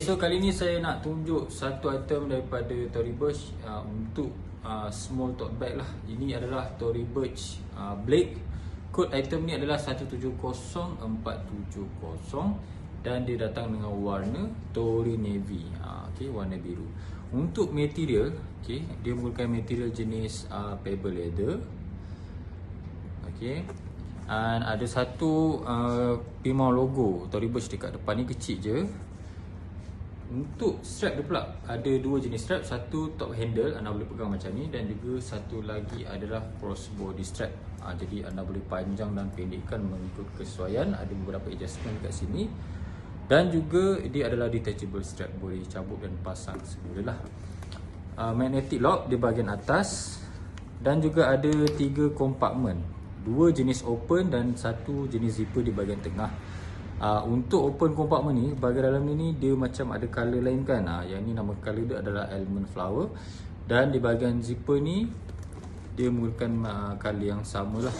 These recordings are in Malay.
so kali ni saya nak tunjuk satu item daripada Tory Burch untuk small tote bag lah. Ini adalah Tory Burch Blake. Kod item ni adalah 170470 dan dia datang dengan warna Tory Navy, okay, warna biru. Untuk material, okay, dia menggunakan material jenis pebble leather. Okay. Dan ada satu memang logo Tory Burch dekat depan ni, kecil je. Untuk strap dia pula ada dua jenis strap, satu top handle anda boleh pegang macam ni, dan juga satu lagi adalah crossbody strap. Jadi anda boleh panjang dan pendekkan mengikut kesesuaian. Ada beberapa adjustment dekat sini. Dan juga dia adalah detachable strap, boleh cabut dan pasang semula lah. Magnetic lock di bahagian atas, dan juga ada 3 kompartmen, 2 jenis open dan 1 jenis zipper di bahagian tengah. Untuk open compartment ni, bahagian dalam ni dia macam ada color lain kan. Yang ni nama color dia adalah almond flower. Dan di bahagian zipper ni dia menggunakan color yang sama lah.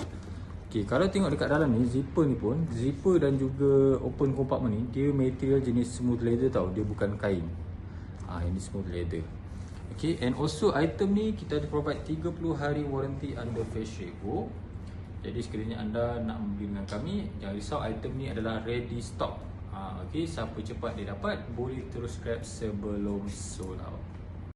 Okay, kalau tengok dekat dalam ni, zipper ni pun, zipper dan juga open compartment ni dia material jenis smooth leather tau, dia bukan kain. Ini smooth leather. Okay, and also item ni kita ada provide 30 hari warranty under Factory Go. Jadi sekiranya anda nak membeli dengan kami, jangan risau, item ni adalah ready stock. Okay, siapa cepat dia dapat, boleh terus grab sebelum sold out.